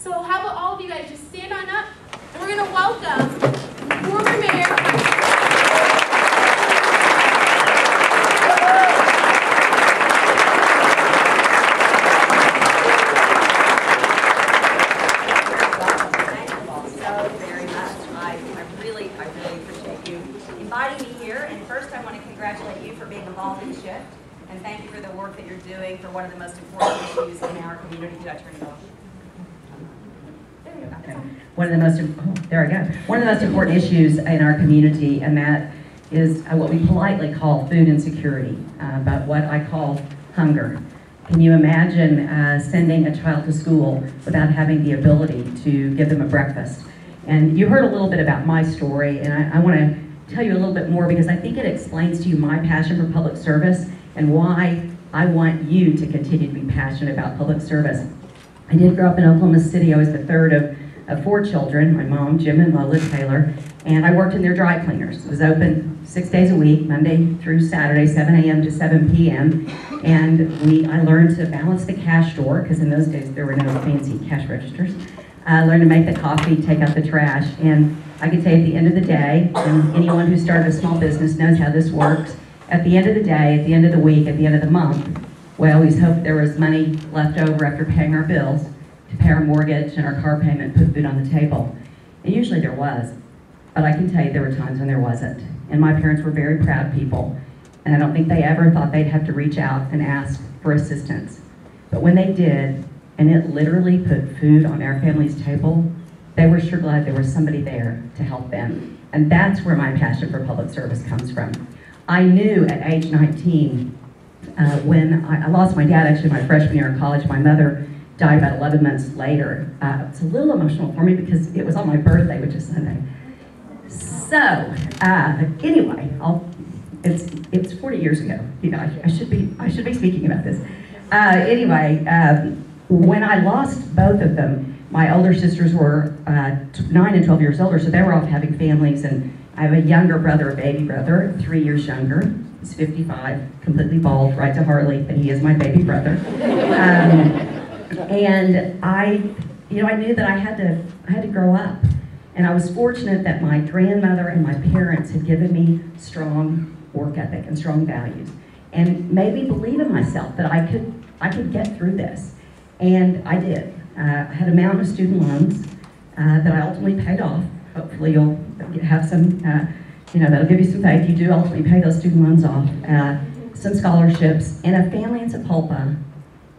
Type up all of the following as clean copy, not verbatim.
So how about all of you guys just stand on up, and we're going to welcome former Mayor. Inviting me here, and first I want to congratulate you for being involved in SHIFT, and thank you for the work that you're doing for one of the most important issues in our community. Did I turn it off? There you go. Okay. One of the most important issues in our community, and that is what we politely call food insecurity, but what I call hunger. Can you imagine sending a child to school without having the ability to give them a breakfast? And you heard a little bit about my story, and I want to tell you a little bit more because I think it explains to you my passion for public service and why I want you to continue to be passionate about public service. I did grow up in Oklahoma City. I was the third of 4 children, my mom, Jim and Lola Taylor, and I worked in their dry cleaners. It was open 6 days a week, Monday through Saturday, 7 a.m. to 7 p.m. And I learned to balance the cash drawer, because in those days there were no fancy cash registers. I learned to make the coffee, take out the trash, and I can tell you at the end of the day, and anyone who started a small business knows how this works, at the end of the day, at the end of the week, at the end of the month, we always hoped there was money left over after paying our bills to pay our mortgage and our car payment, put food on the table. And usually there was, but I can tell you there were times when there wasn't. And my parents were very proud people, and I don't think they ever thought they'd have to reach out and ask for assistance. But when they did, and it literally put food on our family's table, they were sure glad there was somebody there to help them. And that's where my passion for public service comes from. I knew at age 19, when I lost my dad actually my freshman year in college, my mother died about 11 months later. It's a little emotional for me because it was on my birthday, which is Sunday. So, anyway, it's 40 years ago. You know, I should be speaking about this. Anyway, when I lost both of them, my older sisters were 9 and 12 years older, so they were off having families, and I have a younger brother, a baby brother, 3 years younger. He's 55, completely bald, right to Harley, but he is my baby brother. And I knew that I had to grow up, and I was fortunate that my grandmother and my parents had given me strong work ethic and strong values, and made me believe in myself that I could get through this, and I did. I had a mountain of student loans that I ultimately paid off. Hopefully you'll have some, that'll give you some faith. You do ultimately pay those student loans off. Some scholarships, and a family in Sepulpa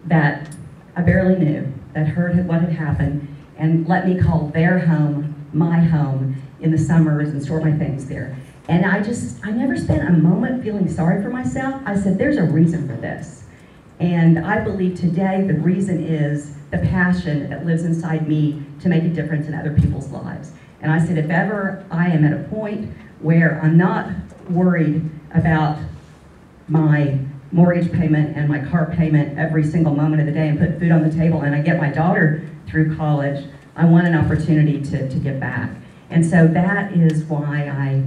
that I barely knew, that heard what had happened, and let me call their home my home in the summers and store my things there. And I never spent a moment feeling sorry for myself. I said, there's a reason for this. And I believe today the reason is the passion that lives inside me to make a difference in other people's lives. And I said, if ever I am at a point where I'm not worried about my mortgage payment and my car payment every single moment of the day and put food on the table, and I get my daughter through college, I want an opportunity to give back. And so that is why I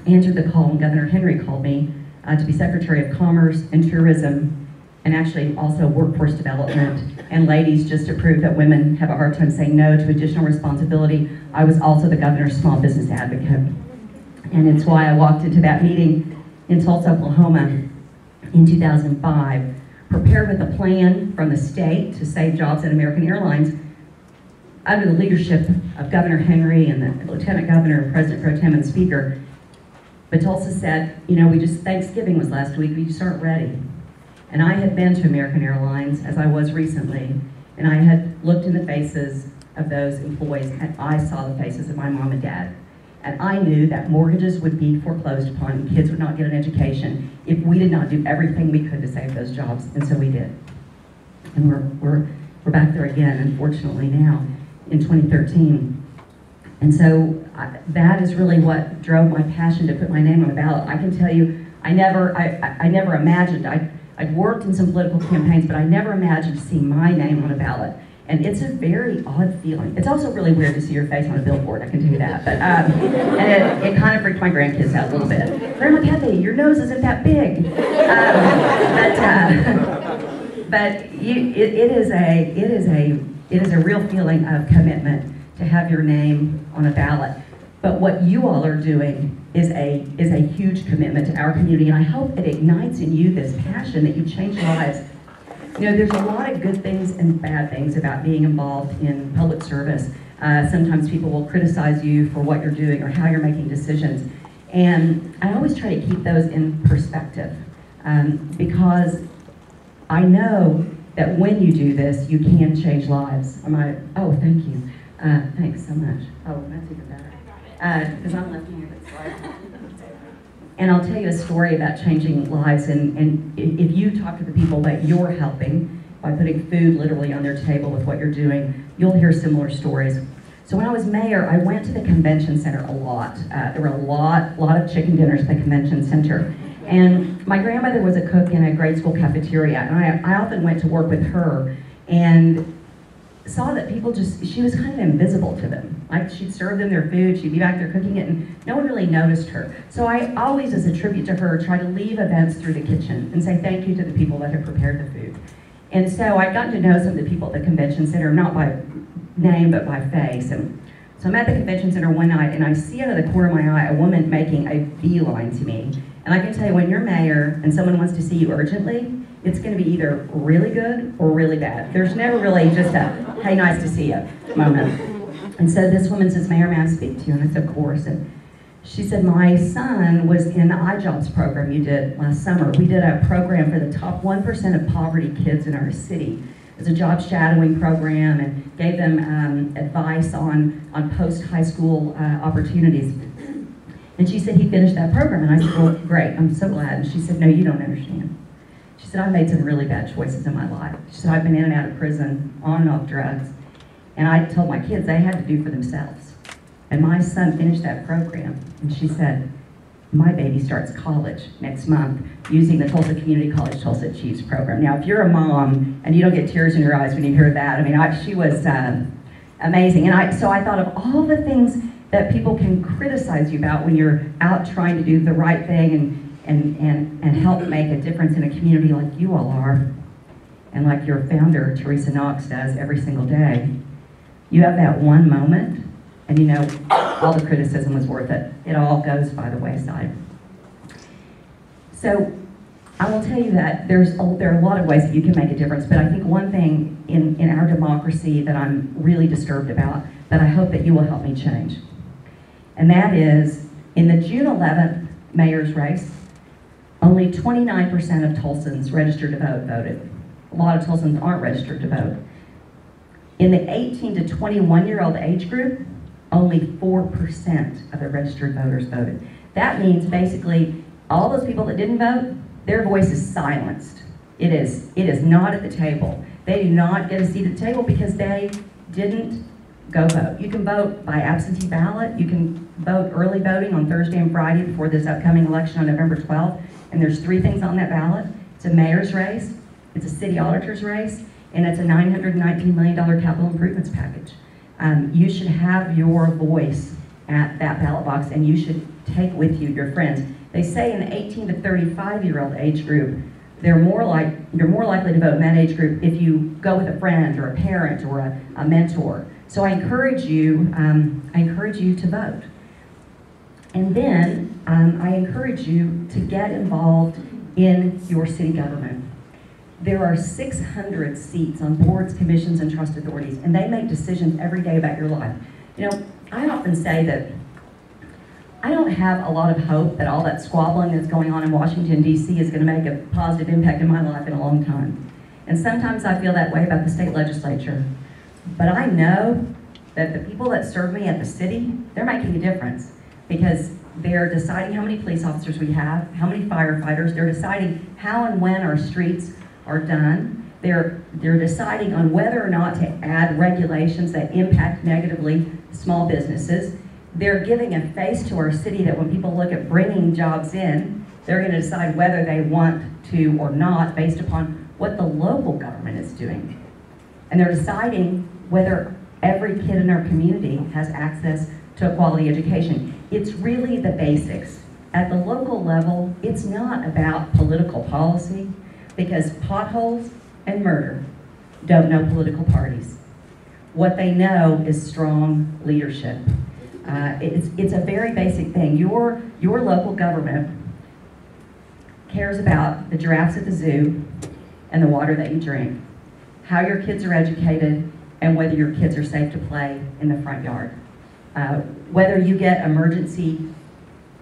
answered the call when Governor Henry called me to be Secretary of Commerce and Tourism, and actually also Workforce Development. And ladies, just to prove that women have a hard time saying no to additional responsibility, I was also the governor's small business advocate. And it's why I walked into that meeting in Tulsa, Oklahoma in 2005, prepared with a plan from the state to save jobs at American Airlines under the leadership of Governor Henry and the Lieutenant Governor and President Pro Tem and Speaker. But Tulsa said, Thanksgiving was last week, we just aren't ready. And I had been to American Airlines, as I was recently, and I had looked in the faces of those employees, and I saw the faces of my mom and dad. And I knew that mortgages would be foreclosed upon and kids would not get an education if we did not do everything we could to save those jobs, and so we did. And we're back there again, unfortunately, now in 2013. And so that is really what drove my passion to put my name on the ballot. I can tell you, I never imagined, I'd worked in some political campaigns, but I never imagined seeing my name on a ballot. And it's a very odd feeling. It's also really weird to see your face on a billboard, I can tell you that. But and it kind of freaked my grandkids out a little bit. Grandma Kathy, your nose isn't that big. But it is It is a real feeling of commitment to have your name on a ballot. But what you all are doing is a huge commitment to our community, and I hope it ignites in you this passion that you change lives. You know, there's a lot of good things and bad things about being involved in public service. Sometimes people will criticize you for what you're doing or how you're making decisions. And I always try to keep those in perspective because I know that when you do this, you can change lives. Oh, thank you. Thanks so much. Oh, that's even better. Because I'm left-handed, so And I'll tell you a story about changing lives. And if you talk to the people that you're helping by putting food literally on their table with what you're doing, you'll hear similar stories. So when I was mayor, I went to the convention center a lot. There were a lot of chicken dinners at the convention center. And my grandmother was a cook in a grade school cafeteria, and I often went to work with her and saw that people she was kind of invisible to them. Like, she'd serve them their food, she'd be back there cooking it, and no one really noticed her. So I always, as a tribute to her, try to leave events through the kitchen and say thank you to the people that had prepared the food. And so I'd gotten to know some of the people at the convention center, not by name, but by face. And so I'm at the convention center one night, and I see out of the corner of my eye a woman making a beeline to me. And I can tell you, when you're mayor and someone wants to see you urgently, it's going to be either really good or really bad. There's never really just a, hey, nice to see you moment. And so this woman says, Mayor, may I speak to you? And I said, of course. And she said, my son was in the iJobs program you did last summer. We did a program for the top 1% of poverty kids in our city. It was a job shadowing program and gave them advice on post-high school opportunities. And she said he finished that program. And I said, well, great, I'm so glad. And she said, no, you don't understand. She said, I've made some really bad choices in my life. She said, I've been in and out of prison, on and off drugs. And I told my kids they had to do for themselves. And my son finished that program. And she said, my baby starts college next month using the Tulsa Community College Tulsa Achieves program. Now, if you're a mom and you don't get tears in your eyes when you hear that, I mean, she was amazing. And so I thought of all the things that people can criticize you about when you're out trying to do the right thing and help make a difference in a community like you all are, and like your founder, Teresa Knox, does every single day. You have that one moment, and you know all the criticism was worth it. It all goes by the wayside. So I will tell you that there are a lot of ways that you can make a difference, but I think one thing in our democracy that I'm really disturbed about, that I hope that you will help me change, and that is, in the June 11th mayor's race, only 29% of Tulsans registered to vote voted. A lot of Tulsans aren't registered to vote. In the 18 to 21-year-old age group, only 4% of the registered voters voted. That means basically all those people that didn't vote, their voice is silenced. It is not at the table. They do not get a seat at the table because they didn't go vote. You can vote by absentee ballot. You can vote early voting on Thursday and Friday before this upcoming election on November 12th. And there's 3 things on that ballot. It's a mayor's race, it's a city auditor's race, and it's a $919 million capital improvements package. You should have your voice at that ballot box, and you should take with you your friends. They say in the 18 to 35-year-old age group, you're more likely to vote in that age group if you go with a friend or a parent or a mentor. So I encourage you to vote. And then I encourage you to get involved in your city government. There are 600 seats on boards, commissions, and trust authorities, and they make decisions every day about your life. You know, I often say that I don't have a lot of hope that all that squabbling that's going on in Washington, D.C. is going to make a positive impact in my life in a long time. And sometimes I feel that way about the state legislature. But I know that the people that serve me at the city, they're making a difference because they're deciding how many police officers we have, how many firefighters, they're deciding how and when our streets are done. They're deciding on whether or not to add regulations that impact negatively small businesses. They're giving a face to our city that when people look at bringing jobs in, they're going to decide whether they want to or not based upon what the local government is doing. And they're deciding whether every kid in our community has access to a quality education. It's really the basics. At the local level, it's not about political policy because potholes and murder don't know political parties. What they know is strong leadership. It's a very basic thing. Your local government cares about the giraffes at the zoo and the water that you drink, how your kids are educated, and whether your kids are safe to play in the front yard. Whether you get emergency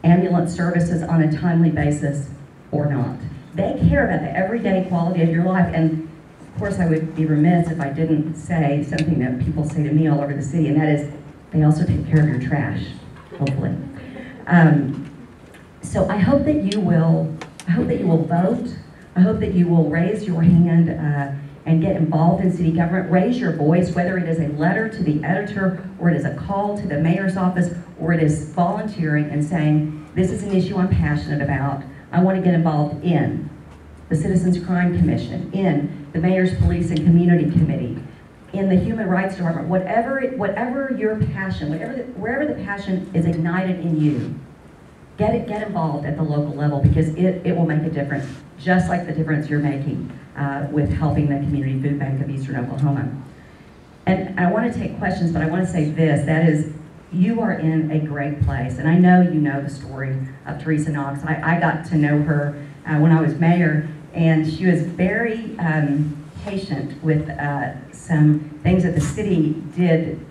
ambulance services on a timely basis or not. They care about the everyday quality of your life. And of course, I would be remiss if I didn't say something that people say to me all over the city, and that is, they also take care of your trash, hopefully. So I hope that you will vote. I hope that you will raise your hand and get involved in city government. Raise your voice, whether it is a letter to the editor, or it is a call to the mayor's office, or it is volunteering and saying, this is an issue I'm passionate about. I want to get involved in the Citizens Crime Commission, in the Mayor's Police and Community Committee, in the Human Rights Department, whatever your passion, wherever the passion is ignited in you, get involved at the local level, because it will make a difference, just like the difference you're making with helping the Community Food Bank of Eastern Oklahoma. And I want to take questions, but I want to say this, that is, you are in a great place. And I know you know the story of Teresa Knox. I got to know her when I was mayor, and she was very patient with some things that the city did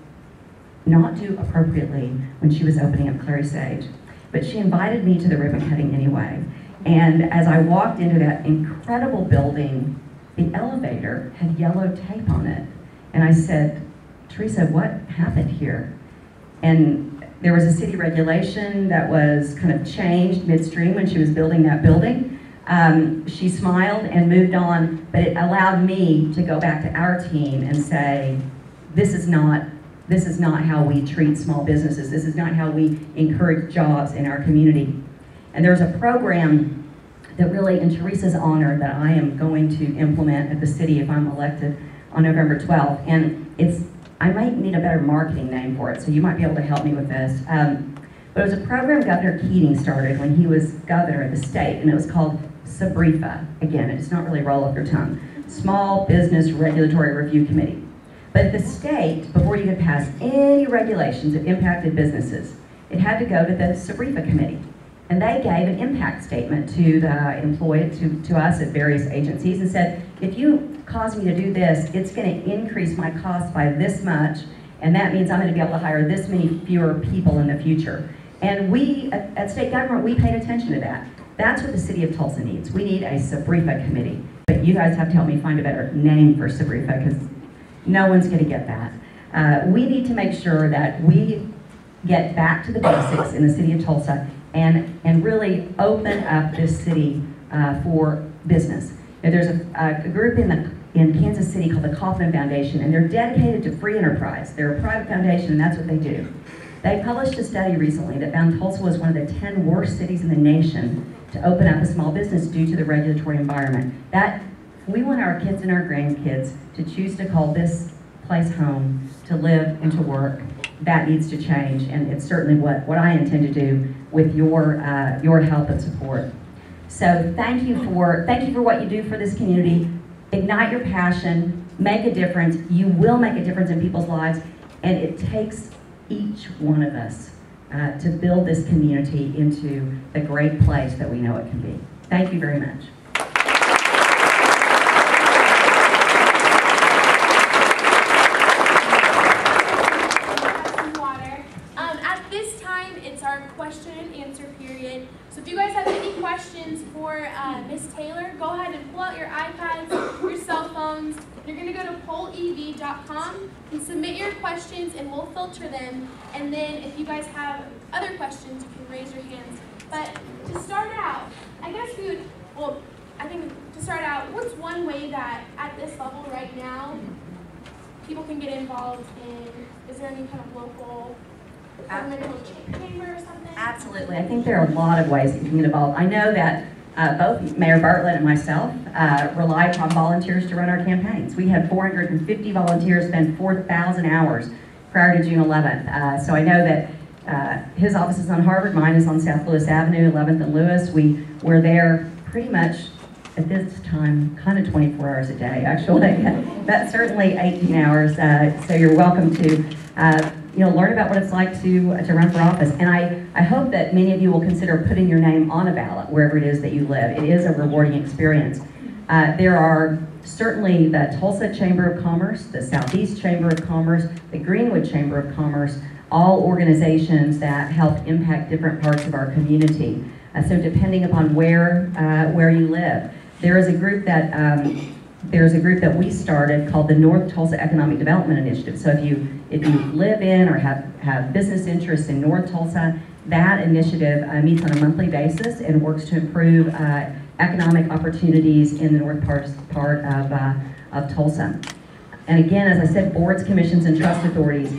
not do appropriately when she was opening up Clary Sage. But she invited me to the ribbon cutting anyway. And as I walked into that incredible building, the elevator had yellow tape on it. And I said, Teresa, what happened here? And there was a city regulation that was kind of changed midstream when she was building that building. She smiled and moved on, but it allowed me to go back to our team and say, this is not how we treat small businesses. This is not how we encourage jobs in our community. And there's a program that really, in Teresa's honor, that I am going to implement at the city if I'm elected on November 12th. And I might need a better marketing name for it, so you might be able to help me with this. But it was a program Governor Keating started when he was governor of the state, and it was called SBREFA. Again, it's not really roll off your tongue. Small Business Regulatory Review Committee. But the state, before you could pass any regulations that impacted businesses, it had to go to the SBREFA committee. And they gave an impact statement to the employee, to us at various agencies, and said, if you cause me to do this, it's going to increase my cost by this much, and that means I'm going to be able to hire this many fewer people in the future. And we, at state government, we paid attention to that. That's what the city of Tulsa needs. We need a SBREFA committee. But you guys have to help me find a better name for SBREFA, because no one's going to get that. We need to make sure that we get back to the basics in the city of Tulsa and really open up this city for business. Now, there's a group in Kansas City called the Kaufman Foundation, and they're dedicated to free enterprise. They're a private foundation, and that's what they do. They published a study recently that found Tulsa was one of the 10 worst cities in the nation to open up a small business due to the regulatory environment. That we want our kids and our grandkids to choose to call this place home, to live and to work. That needs to change, and it's certainly what I intend to do with your help and support. So thank you for what you do for this community. Ignite your passion, make a difference. You will make a difference in people's lives, and it takes each one of us to build this community into the great place that we know it can be. Thank you very much. At this time, it's our question and answer period. So if you guys have any questions for Ms. Taylor, go ahead and pull out your iPads, your cell phones. You're going to go to pollev.com and submit your questions, and we'll filter them. And then if you guys have other questions, you can raise your hands. But to start out, I guess what's one way that at this level right now, people can get involved in, is there any kind of local governmental chamber or something? Absolutely. I think there are a lot of ways that you can get involved. I know that both Mayor Bartlett and myself rely upon volunteers to run our campaigns. We had 450 volunteers spend 4,000 hours prior to June 11th. So I know that his office is on Harvard, mine is on South Lewis Avenue, 11th and Lewis. We're there pretty much at this time, kind of 24 hours a day, actually, but certainly 18 hours. So you're welcome to, learn about what it's like to run for office. And I hope that many of you will consider putting your name on a ballot wherever it is that you live. It is a rewarding experience. There are certainly the Tulsa Chamber of Commerce, the Southeast Chamber of Commerce, the Greenwood Chamber of Commerce, all organizations that help impact different parts of our community. So depending upon where you live, there is a group that we started called the North Tulsa Economic Development Initiative. So if you live in or have business interests in North Tulsa, that initiative meets on a monthly basis and works to improve economic opportunities in the north part of Tulsa. And again, as I said, boards, commissions, and trust authorities.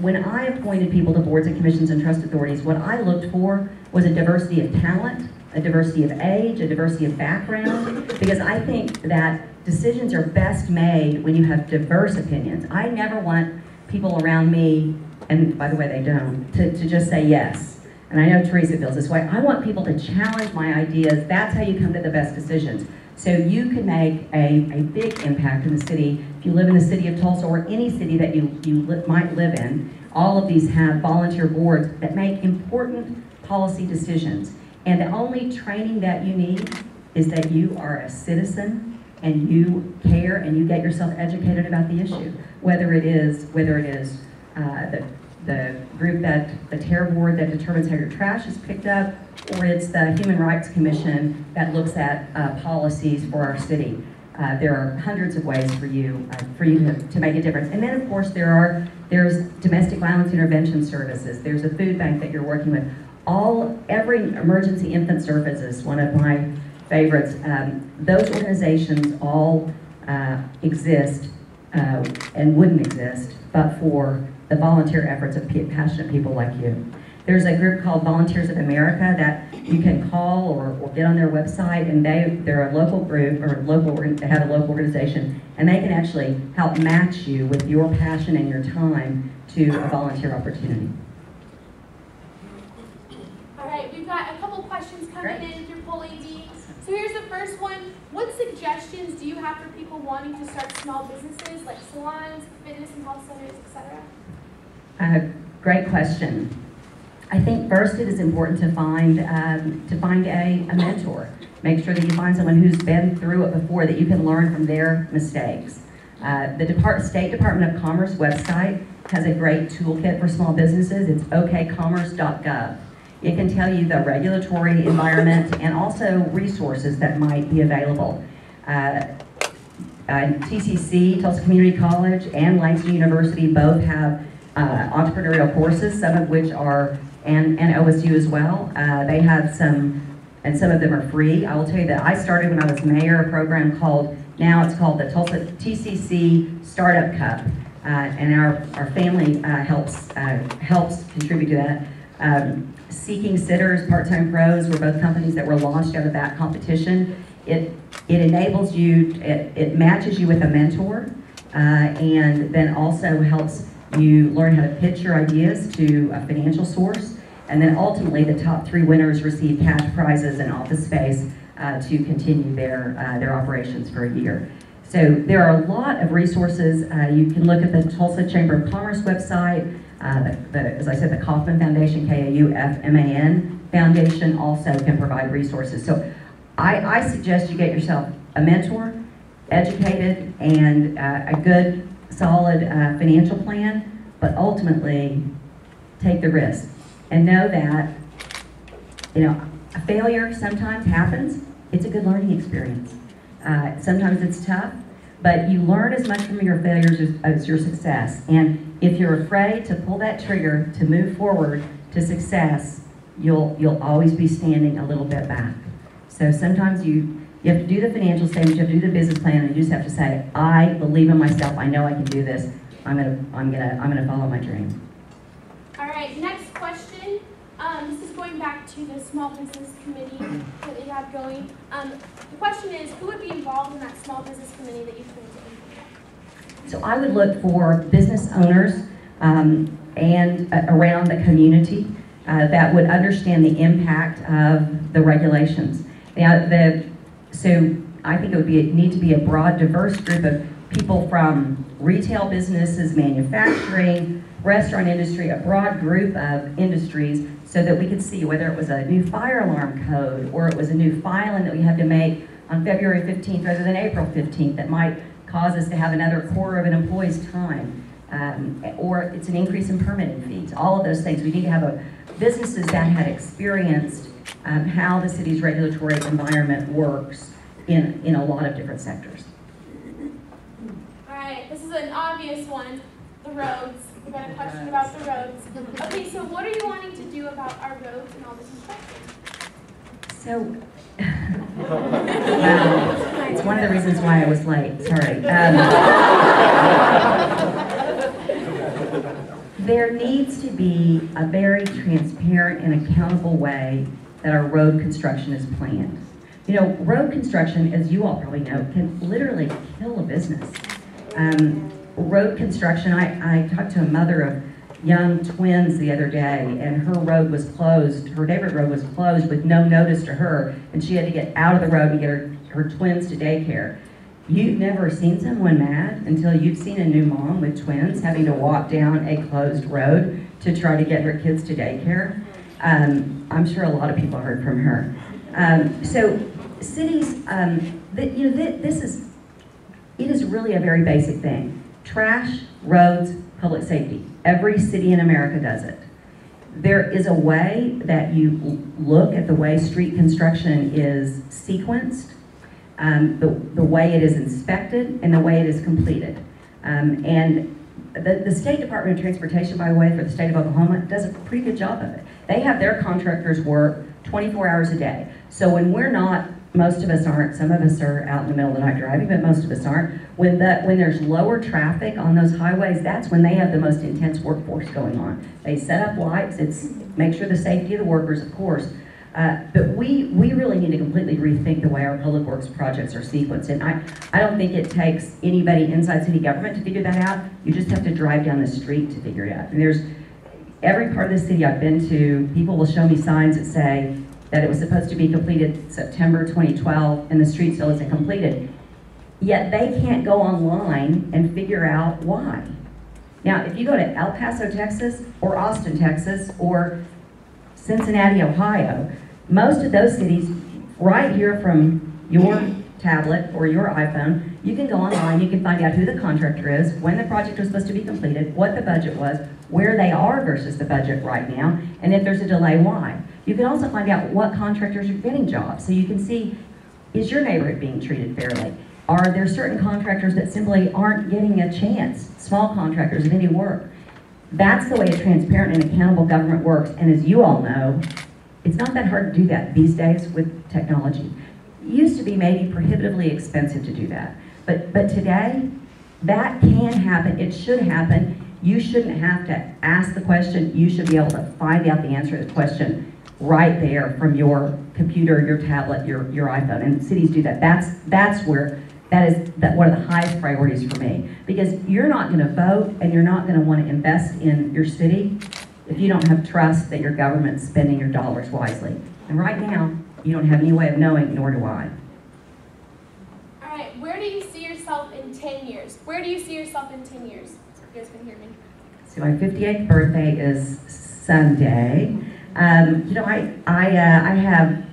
When I appointed people to boards and commissions and trust authorities, what I looked for was a diversity of talent, a diversity of age, a diversity of background, because I think that decisions are best made when you have diverse opinions. I never want people around me, and by the way they don't, to just say yes. And I know Teresa feels this way. I want people to challenge my ideas. That's how you come to the best decisions. So you can make a big impact in the city. If you live in the city of Tulsa or any city that you might live in, all of these have volunteer boards that make important policy decisions. And the only training that you need is that you are a citizen and you care and you get yourself educated about the issue. Whether it is the group the TARE board that determines how your trash is picked up, or it's the Human Rights Commission that looks at policies for our city. There are hundreds of ways for you to make a difference. And then of course there's domestic violence intervention services. There's a food bank that you're working with. Every emergency infant services, one of my favorites. Those organizations all exist and wouldn't exist but for the volunteer efforts of passionate people like you. There's a group called Volunteers of America that you can call or get on their website, and they're a local group they have a local organization, and they can actually help match you with your passion and your time to a volunteer opportunity. All right, we've got a couple questions coming in through Poll AD. So here's the first one. What suggestions do you have for people wanting to start small businesses like salons, fitness and health centers, etc.? Great question. I think first it is important to find a mentor. Make sure that you find someone who's been through it before, that you can learn from their mistakes. The State Department of Commerce website has a great toolkit for small businesses. It's okcommerce.gov. It can tell you the regulatory environment and also resources that might be available. TCC, Tulsa Community College, and Langston University both have entrepreneurial courses, some of which are, and OSU as well. They have some, and some of them are free. I will tell you that I started when I was mayor a program now it's called the Tulsa TCC Startup Cup, and our family helps contribite to that. Seeking Sitters, Part-Time Pros were both companies that were launched out of that competition. It enables you, it matches you with a mentor, and then also helps you learn how to pitch your ideas to a financial source. And then ultimately the top 3 winners receive cash prizes and office space to continue their operations for a year. So there are a lot of resources. You can look at the Tulsa Chamber of Commerce website. As I said, the Kauffman Foundation, KAUFMAN Foundation also can provide resources. So I suggest you get yourself a mentor, educated, and a good, solid financial plan, but ultimately take the risk. And know that, a failure sometimes happens. It's a good learning experience. Sometimes it's tough, but you learn as much from your failures as your success. And if you're afraid to pull that trigger to move forward to success, you'll always be standing a little bit back. So sometimes you have to do the financial statements, you have to do the business plan, and you just have to say, I believe in myself, I know I can do this, I'm gonna follow my dream. All right, next question. This is going back to the small business committee that they have going. The question is, who would be involved in that small business committee that you plan to implement? So I would look for business owners and around the community that would understand the impact of the regulations. So I think it would need to be a broad, diverse group of people from retail businesses, manufacturing, restaurant industry, a broad group of industries, so that we could see whether it was a new fire alarm code or it was a new filing that we had to make on February 15th rather than April 15th that might cause us to have another quarter of an employee's time, or it's an increase in permitting fees. All of those things. We need to have businesses that had experienced how the city's regulatory environment works in a lot of different sectors. All right, this is an obvious one, the roads. We got a question about the roads. Okay, so what are you wanting to do about our roads and all this construction? So, it's one of the reasons why I was late, sorry. There needs to be a very transparent and accountable way that our road construction is planned. You know, road construction, as you all probably know, can literally kill a business. Road construction, I talked to a mother of young twins the other day, and her road was closed, her neighborhood road was closed with no notice to her, and she had to get out of the road and get her twins to daycare. You've never seen someone mad until you've seen a new mom with twins having to walk down a closed road to try to get her kids to daycare. I'm sure a lot of people heard from her. So cities, it is really a very basic thing. Trash, roads, public safety. Every city in America does it. There is a way that you look at the way street construction is sequenced, the way it is inspected, and the way it is completed. And the State Department of Transportation, by the way, for the state of Oklahoma, does a pretty good job of it. They have their contractors work 24 hours a day. So when we're not, most of us aren't, some of us are out in the middle of the night driving, but most of us aren't. When there's lower traffic on those highways, that's when they have the most intense workforce going on. They set up lights, it's make sure the safety of the workers, of course. But we really need to completely rethink the way our public works projects are sequenced. And I don't think it takes anybody inside city government to figure that out. You just have to drive down the street to figure it out. And there's every part of the city I've been to, people will show me signs that say that it was supposed to be completed September 2012 and the street still isn't completed. Yet they can't go online and figure out why. Now, if you go to El Paso, Texas, or Austin, Texas, or Cincinnati, Ohio, most of those cities, right here from your tablet or your iPhone, you can go online, you can find out who the contractor is, when the project was supposed to be completed, what the budget was, where they are versus the budget right now, and if there's a delay, why. You can also find out what contractors are getting jobs, so you can see, is your neighborhood being treated fairly? Are there certain contractors that simply aren't getting a chance, small contractors of any work? That's the way a transparent and accountable government works, and as you all know, it's not that hard to do that these days with technology. It used to be maybe prohibitively expensive to do that, but today, that can happen, it should happen. You shouldn't have to ask the question, you should be able to find out the answer to the question right there from your computer, your tablet, your iPhone, and cities do that. That's where that is one of the highest priorities for me, because you're not going to vote and you're not going to want to invest in your city if you don't have trust that your government's spending your dollars wisely. And right now, you don't have any way of knowing, nor do I. All right, where do you see yourself in 10 years? Where do you see yourself in 10 years? You guys can hear me. So my 58th birthday is Sunday. You know, I have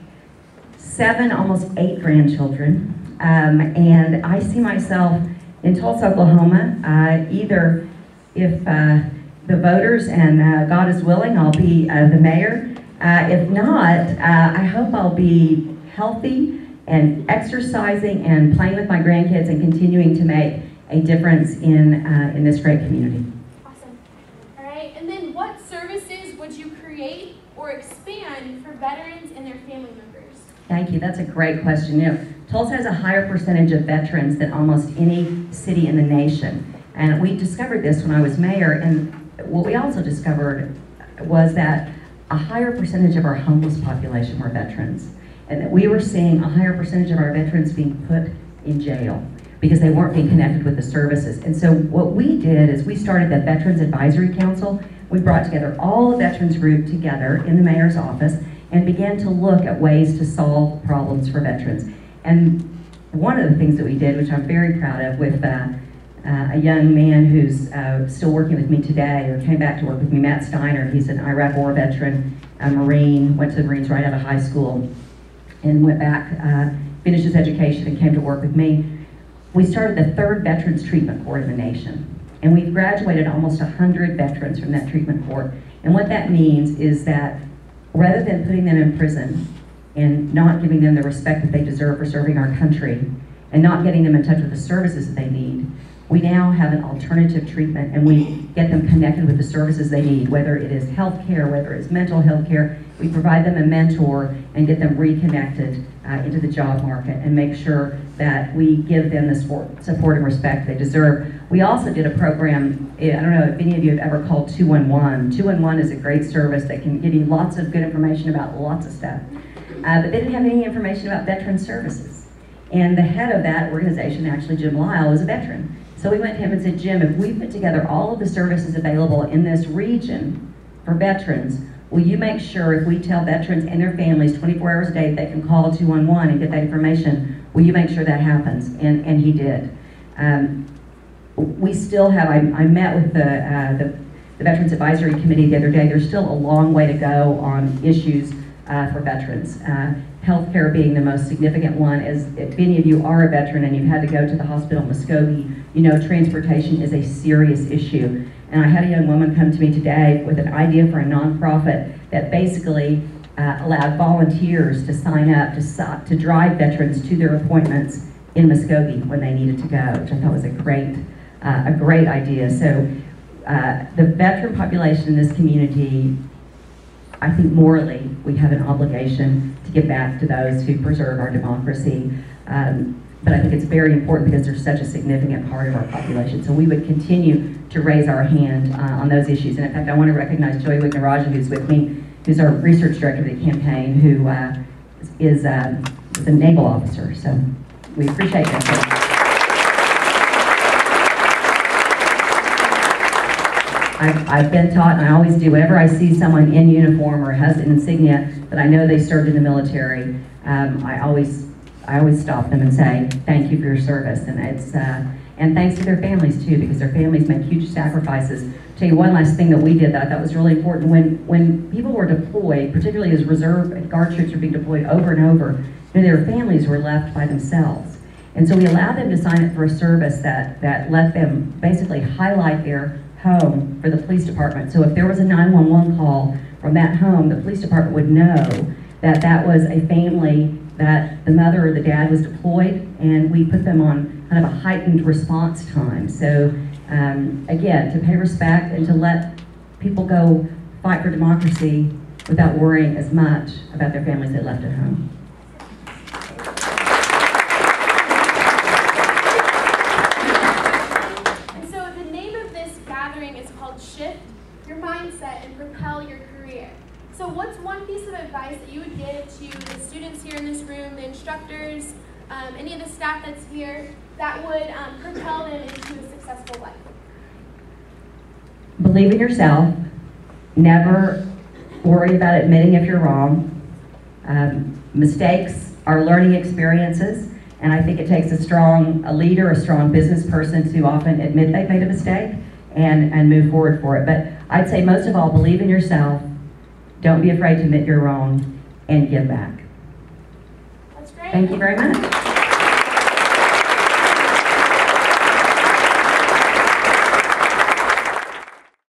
7, almost 8 grandchildren. And I see myself in Tulsa, Oklahoma, either if the voters and God is willing, I'll be the mayor. If not, I hope I'll be healthy and exercising and playing with my grandkids and continuing to make a difference in this great community. Awesome. All right, and then what services would you create or expand for veterans and their family members? Thank you, that's a great question. You know, Tulsa has a higher percentage of veterans than almost any city in the nation. And we discovered this when I was mayor, and what we also discovered was that a higher percentage of our homeless population were veterans. And that we were seeing a higher percentage of our veterans being put in jail because they weren't being connected with the services. And so what we did is we started the Veterans Advisory Council. We brought together all the veterans group together in the mayor's office and began to look at ways to solve problems for veterans. And one of the things that we did, which I'm very proud of, with a young man who's still working with me today, or came back to work with me, Matt Steiner. He's an Iraq War veteran, a Marine, went to the Marines right out of high school, and went back, finished his education, and came to work with me. We started the 3rd Veterans Treatment Court in the nation. And we've graduated almost 100 veterans from that treatment court. And what that means is that rather than putting them in prison and not giving them the respect that they deserve for serving our country, and not getting them in touch with the services that they need, we now have an alternative treatment, and we get them connected with the services they need, whether it is health care, whether it's mental health care. We provide them a mentor and get them reconnected into the job market, and make sure that we give them the support and respect they deserve. We also did a program, I don't know if any of you have ever called 211. 211 is a great service that can give you lots of good information about lots of stuff. But they didn't have any information about veteran services. And the head of that organization, actually Jim Lyle, is a veteran. So we went to him and said, Jim, if we put together all of the services available in this region for veterans, will you make sure if we tell veterans and their families 24 hours a day they can call 211 and get that information, will you make sure that happens? And he did. We still have, I met with the Veterans Advisory Committee the other day. There's still a long way to go on issues for veterans. Healthcare being the most significant one. As if any of you are a veteran and you've had to go to the hospital in Muskogee, you know transportation is a serious issue. And I had a young woman come to me today with an idea for a nonprofit that basically allowed volunteers to sign up to drive veterans to their appointments in Muskogee when they needed to go, which I thought was a great idea. So the veteran population in this community, I think morally, we have an obligation to give back to those who preserve our democracy. But I think it's very important because they're such a significant part of our population. So we would continue to raise our hand on those issues. And in fact, I want to recognize Joy Wignarajan, who's with me, who's our research director of the campaign, who is a naval officer. So we appreciate that. I've been taught, and I always do, whenever I see someone in uniform or has an insignia that I know they served in the military, I always stop them and say, thank you for your service. And and thanks to their families too, because their families make huge sacrifices. I'll tell you one last thing that we did that I thought was really important. When people were deployed, particularly as reserve and guard troops were being deployed over and over, their families were left by themselves. And so we allowed them to sign up for a service that let them basically highlight their home for the police department. So if there was a 911 call from that home, the police department would know that that was a family that the mother or the dad was deployed, and we put them on kind of a heightened response time. So again, to pay respect and to let people go fight for democracy without worrying as much about their families they left at home. And so the name of this gathering is called Shift Your Mindset and Propel Your Career. So what's one piece of advice that you would give to the students here in this room, the instructors, any of the staff that's here, that would propel them into a successful life? Believe in yourself. Never worry about admitting if you're wrong. Mistakes are learning experiences, and I think it takes a leader, a strong business person to often admit they've made a mistake and move forward for it. But I'd say most of all, believe in yourself. Don't be afraid to admit you're wrong, and give back. That's great. Thank you very much.